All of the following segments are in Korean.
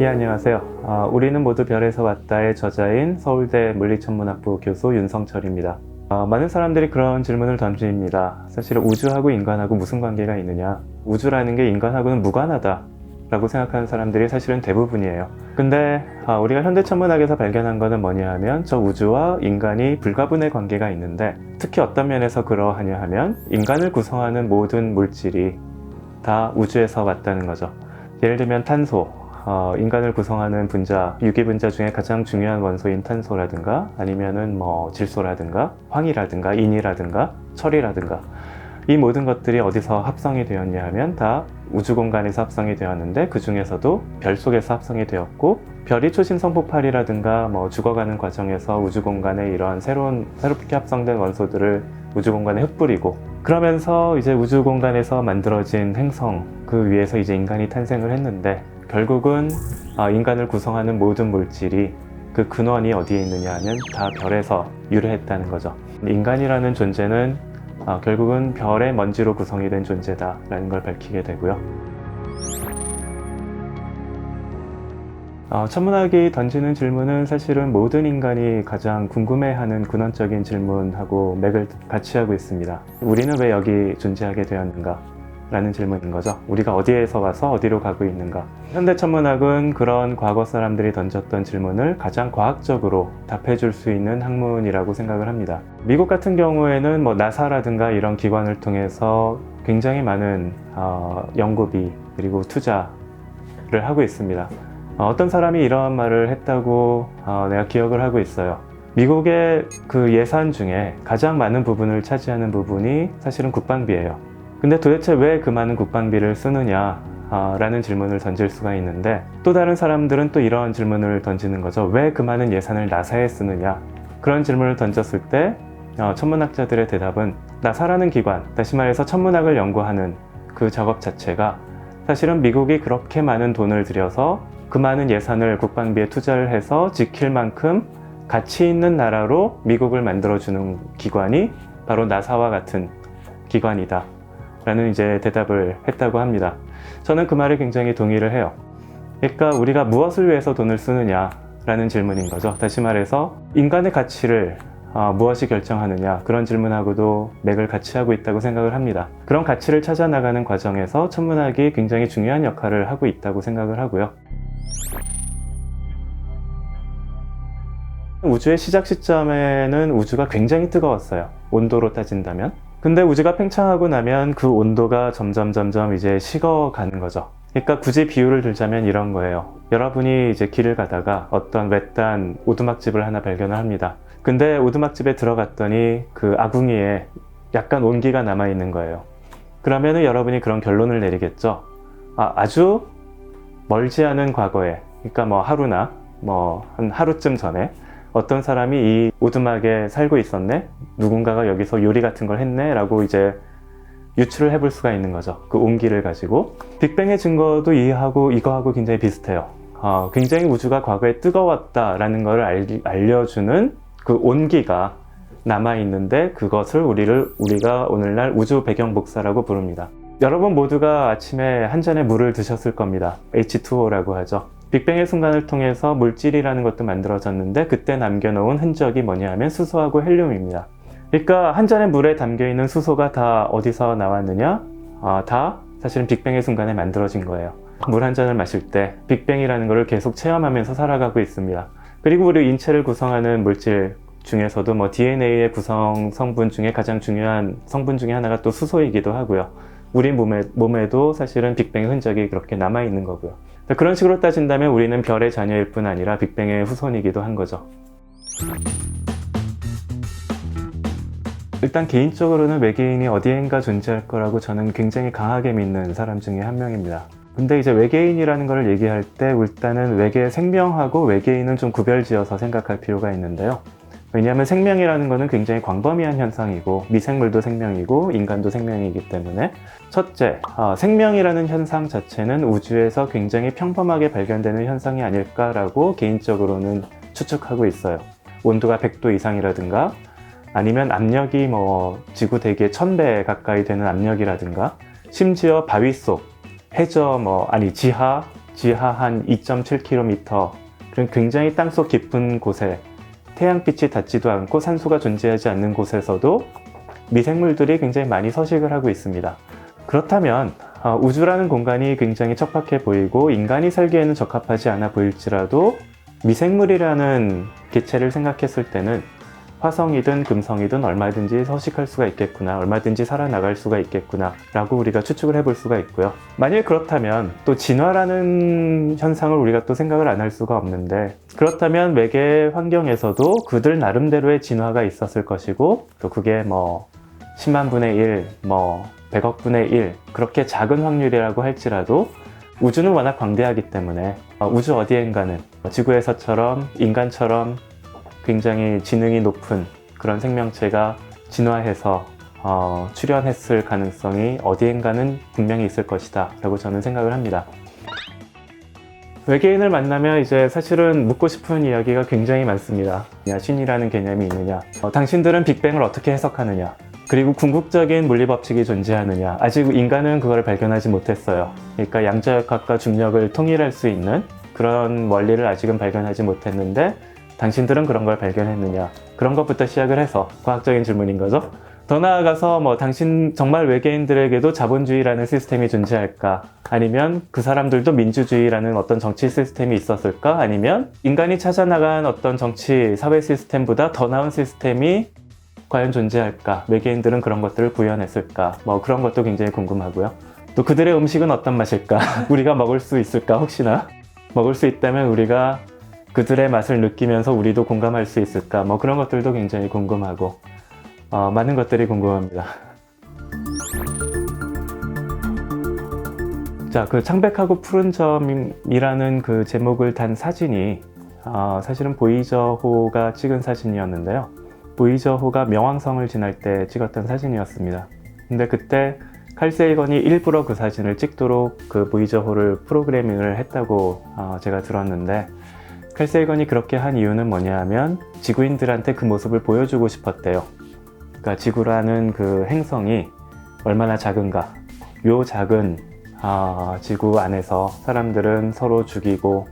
예, 안녕하세요. 우리는 모두 별에서 왔다의 저자인 서울대 물리천문학부 교수 윤성철입니다. 많은 사람들이 그런 질문을 던집니다. 사실 우주하고 인간하고 무슨 관계가 있느냐? 우주라는 게 인간하고는 무관하다 라고 생각하는 사람들이 사실은 대부분이에요. 근데 우리가 현대천문학에서 발견한 거는 뭐냐 하면 저 우주와 인간이 불가분의 관계가 있는데, 특히 어떤 면에서 그러하냐 하면 인간을 구성하는 모든 물질이 다 우주에서 왔다는 거죠. 예를 들면 탄소, 인간을 구성하는 분자, 유기분자 중에 가장 중요한 원소인 탄소라든가, 아니면은 질소라든가, 황이라든가, 인이라든가, 철이라든가, 이 모든 것들이 어디서 합성이 되었냐 하면 다 우주 공간에서 합성이 되었는데, 그 중에서도 별 속에서 합성이 되었고, 별이 초신성 폭발이라든가 죽어가는 과정에서 우주 공간에 이러한 새롭게 합성된 원소들을 우주 공간에 흩뿌리고, 그러면서 이제 우주 공간에서 만들어진 행성, 그 위에서 이제 인간이 탄생을 했는데, 결국은 인간을 구성하는 모든 물질이 그 근원이 어디에 있느냐 하면 다 별에서 유래했다는 거죠. 인간이라는 존재는 결국은 별의 먼지로 구성이 된 존재다라는 걸 밝히게 되고요. 천문학이 던지는 질문은 사실은 모든 인간이 가장 궁금해하는 근원적인 질문하고 맥을 같이 하고 있습니다. 우리는 왜 여기 존재하게 되었는가? 라는 질문인 거죠. 우리가 어디에서 와서 어디로 가고 있는가? 현대천문학은 그런 과거 사람들이 던졌던 질문을 가장 과학적으로 답해줄 수 있는 학문이라고 생각을 합니다. 미국 같은 경우에는 나사라든가 이런 기관을 통해서 굉장히 많은 연구비 그리고 투자를 하고 있습니다. 어떤 사람이 이런 말을 했다고 내가 기억을 하고 있어요. 미국의 그 예산 중에 가장 많은 부분을 차지하는 부분이 사실은 국방비예요. 근데 도대체 왜 그 많은 국방비를 쓰느냐 라는 질문을 던질 수가 있는데, 또 다른 사람들은 또 이런 질문을 던지는 거죠. 왜 그 많은 예산을 나사에 쓰느냐? 그런 질문을 던졌을 때 천문학자들의 대답은, 나사라는 기관, 다시 말해서 천문학을 연구하는 그 작업 자체가 사실은 미국이 그렇게 많은 돈을 들여서 그 많은 예산을 국방비에 투자를 해서 지킬 만큼 가치 있는 나라로 미국을 만들어주는 기관이 바로 나사와 같은 기관이다 라는 이제 대답을 했다고 합니다. 저는 그 말에 굉장히 동의를 해요. 그러니까 우리가 무엇을 위해서 돈을 쓰느냐 라는 질문인 거죠. 다시 말해서 인간의 가치를 무엇이 결정하느냐, 그런 질문하고도 맥을 같이 하고 있다고 생각을 합니다. 그런 가치를 찾아 나가는 과정에서 천문학이 굉장히 중요한 역할을 하고 있다고 생각을 하고요. 우주의 시작 시점에는 우주가 굉장히 뜨거웠어요. 온도로 따진다면. 근데 우주가 팽창하고 나면 그 온도가 점점 이제 식어가는 거죠. 그러니까 굳이 비유를 들자면 이런 거예요. 여러분이 이제 길을 가다가 어떤 외딴 오두막집을 하나 발견을 합니다. 근데 오두막집에 들어갔더니 그 아궁이에 약간 온기가 남아있는 거예요. 그러면은 여러분이 그런 결론을 내리겠죠. 아주 멀지 않은 과거에, 그러니까 하루나 한 하루쯤 전에 어떤 사람이 이 오두막에 살고 있었네? 누군가가 여기서 요리 같은 걸 했네? 라고 이제 유추를 해볼 수가 있는 거죠. 그 온기를 가지고. 빅뱅의 증거도 이거하고 굉장히 비슷해요. 굉장히 우주가 과거에 뜨거웠다라는 걸 알려주는 그 온기가 남아있는데, 그것을 우리가 오늘날 우주 배경 복사라고 부릅니다. 여러분 모두가 아침에 한 잔의 물을 드셨을 겁니다. H2O라고 하죠. 빅뱅의 순간을 통해서 물질이라는 것도 만들어졌는데, 그때 남겨놓은 흔적이 뭐냐 하면 수소하고 헬륨입니다. 그러니까 한 잔의 물에 담겨있는 수소가 다 어디서 나왔느냐? 다 사실은 빅뱅의 순간에 만들어진 거예요. 물 한 잔을 마실 때 빅뱅이라는 것을 계속 체험하면서 살아가고 있습니다. 그리고 우리 인체를 구성하는 물질 중에서도 DNA의 구성 성분 중에 가장 중요한 성분 중에 하나가 또 수소이기도 하고요. 우리 몸에도 사실은 빅뱅의 흔적이 그렇게 남아있는 거고요. 그런 식으로 따진다면 우리는 별의 자녀일 뿐 아니라 빅뱅의 후손이기도 한 거죠. 일단 개인적으로는 외계인이 어디엔가 존재할 거라고 저는 굉장히 강하게 믿는 사람 중에 한 명입니다. 근데 이제 외계인이라는 걸 얘기할 때 일단은 외계 생명하고 외계인은 좀 구별지어서 생각할 필요가 있는데요. 왜냐하면 생명이라는 것은 굉장히 광범위한 현상이고, 미생물도 생명이고 인간도 생명이기 때문에, 첫째, 생명이라는 현상 자체는 우주에서 굉장히 평범하게 발견되는 현상이 아닐까라고 개인적으로는 추측하고 있어요. 온도가 100도 이상이라든가, 아니면 압력이 지구 대기의 1000배 가까이 되는 압력이라든가, 심지어 바위 속, 지하 지하 한 2.7km, 그런 굉장히 땅속 깊은 곳에 태양빛이 닿지도 않고 산소가 존재하지 않는 곳에서도 미생물들이 굉장히 많이 서식을 하고 있습니다. 그렇다면 우주라는 공간이 굉장히 척박해 보이고 인간이 살기에는 적합하지 않아 보일지라도 미생물이라는 개체를 생각했을 때는 화성이든 금성이든 얼마든지 서식할 수가 있겠구나, 얼마든지 살아나갈 수가 있겠구나 라고 우리가 추측을 해볼 수가 있고요. 만일 그렇다면 또 진화라는 현상을 우리가 또 생각을 안 할 수가 없는데, 그렇다면 외계 환경에서도 그들 나름대로의 진화가 있었을 것이고, 또 그게 뭐 10만 분의 1, 뭐 100억 분의 1 그렇게 작은 확률이라고 할지라도 우주는 워낙 광대하기 때문에 우주 어디엔가는 지구에서처럼 인간처럼 굉장히 지능이 높은 그런 생명체가 진화해서 출현했을 가능성이 어디엔가는 분명히 있을 것이다 라고 저는 생각을 합니다. 외계인을 만나면 이제 사실은 묻고 싶은 이야기가 굉장히 많습니다. 신이라는 개념이 있느냐, 당신들은 빅뱅을 어떻게 해석하느냐, 그리고 궁극적인 물리법칙이 존재하느냐. 아직 인간은 그걸 발견하지 못했어요. 그러니까 양자역학과 중력을 통일할 수 있는 그런 원리를 아직은 발견하지 못했는데 당신들은 그런 걸 발견했느냐. 그런 것부터 시작을 해서 과학적인 질문인 거죠. 더 나아가서 당신 정말 외계인들에게도 자본주의라는 시스템이 존재할까? 아니면 그 사람들도 민주주의라는 어떤 정치 시스템이 있었을까? 아니면 인간이 찾아나간 어떤 정치, 사회 시스템보다 더 나은 시스템이 과연 존재할까? 외계인들은 그런 것들을 구현했을까? 그런 것도 굉장히 궁금하고요. 또 그들의 음식은 어떤 맛일까? 우리가 먹을 수 있을까? 혹시나 먹을 수 있다면 우리가 그들의 맛을 느끼면서 우리도 공감할 수 있을까? 그런 것들도 굉장히 궁금하고 많은 것들이 궁금합니다. 자, 그 창백하고 푸른 점이라는 그 제목을 단 사진이 사실은 보이저호가 찍은 사진이었는데요. 보이저호가 명왕성을 지날 때 찍었던 사진이었습니다. 근데 그때 칼 세이건이 일부러 그 사진을 찍도록 그 보이저호를 프로그래밍을 했다고 제가 들었는데, 칼 세이건이 그렇게 한 이유는 뭐냐 하면 지구인들한테 그 모습을 보여주고 싶었대요. 그러니까 지구라는 그 행성이 얼마나 작은가. 요 작은 지구 안에서 사람들은 서로 죽이고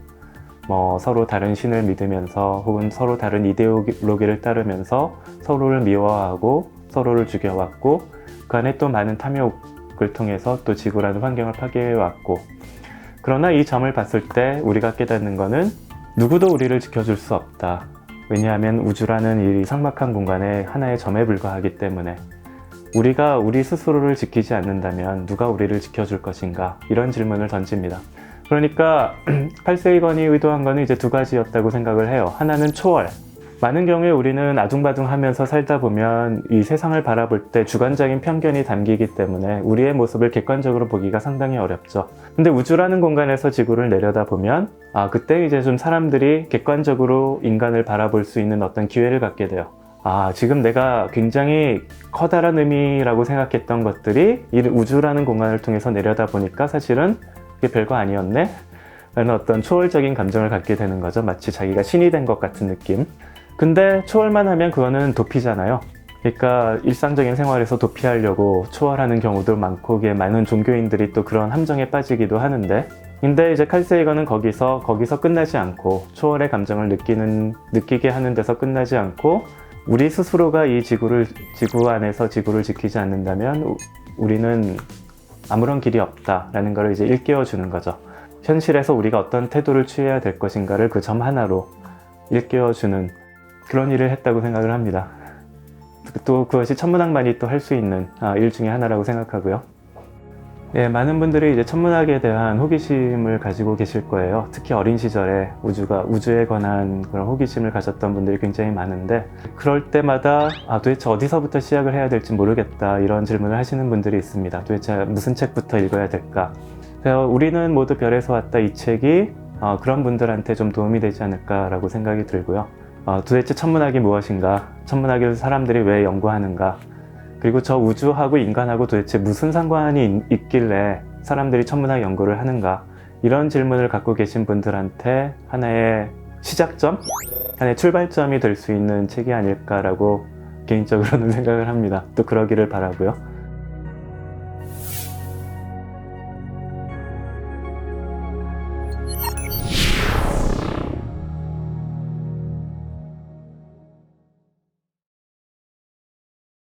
서로 다른 신을 믿으면서 혹은 서로 다른 이데올로기를 따르면서 서로를 미워하고 서로를 죽여왔고, 그 안에 또 많은 탐욕을 통해서 또 지구라는 환경을 파괴해왔고, 그러나 이 점을 봤을 때 우리가 깨닫는 거는 누구도 우리를 지켜줄 수 없다. 왜냐하면 우주라는 이 삭막한 공간에 하나의 점에 불과하기 때문에 우리가 우리 스스로를 지키지 않는다면 누가 우리를 지켜줄 것인가? 이런 질문을 던집니다. 그러니까 칼 세이건이 의도한 거는 이제 두 가지였다고 생각을 해요. 하나는 초월. 많은 경우에 우리는 아둥바둥하면서 살다 보면 이 세상을 바라볼 때 주관적인 편견이 담기기 때문에 우리의 모습을 객관적으로 보기가 상당히 어렵죠. 근데 우주라는 공간에서 지구를 내려다보면 그때 이제 좀 사람들이 객관적으로 인간을 바라볼 수 있는 어떤 기회를 갖게 돼요. 지금 내가 굉장히 커다란 의미라고 생각했던 것들이 이 우주라는 공간을 통해서 내려다보니까 사실은 그게 별거 아니었네? 라는 어떤 초월적인 감정을 갖게 되는 거죠. 마치 자기가 신이 된 것 같은 느낌. 근데 초월만 하면 그거는 도피잖아요. 그러니까 일상적인 생활에서 도피하려고 초월하는 경우도 많고, 그게 많은 종교인들이 또 그런 함정에 빠지기도 하는데, 근데 이제 칼 세이건은 거기서 끝나지 않고 초월의 감정을 느끼게 하는 데서 끝나지 않고, 우리 스스로가 이 지구 안에서 지구를 지키지 않는다면 우리는 아무런 길이 없다라는 걸 이제 일깨워 주는 거죠. 현실에서 우리가 어떤 태도를 취해야 될 것인가를 그 점 하나로 일깨워 주는 그런 일을 했다고 생각을 합니다. 또 그것이 천문학만이 또 할 수 있는 일 중에 하나라고 생각하고요. 예, 많은 분들이 이제 천문학에 대한 호기심을 가지고 계실 거예요. 특히 어린 시절에 우주에 관한 그런 호기심을 가졌던 분들이 굉장히 많은데, 그럴 때마다 도대체 어디서부터 시작을 해야 될지 모르겠다, 이런 질문을 하시는 분들이 있습니다. 도대체 무슨 책부터 읽어야 될까? 그래서 우리는 모두 별에서 왔다, 이 책이 그런 분들한테 좀 도움이 되지 않을까라고 생각이 들고요. 도대체 천문학이 무엇인가? 천문학을 사람들이 왜 연구하는가? 그리고 저 우주하고 인간하고 도대체 무슨 상관이 있길래 사람들이 천문학 연구를 하는가? 이런 질문을 갖고 계신 분들한테 하나의 시작점? 하나의 출발점이 될 수 있는 책이 아닐까라고 개인적으로는 생각을 합니다. 또 그러기를 바라고요.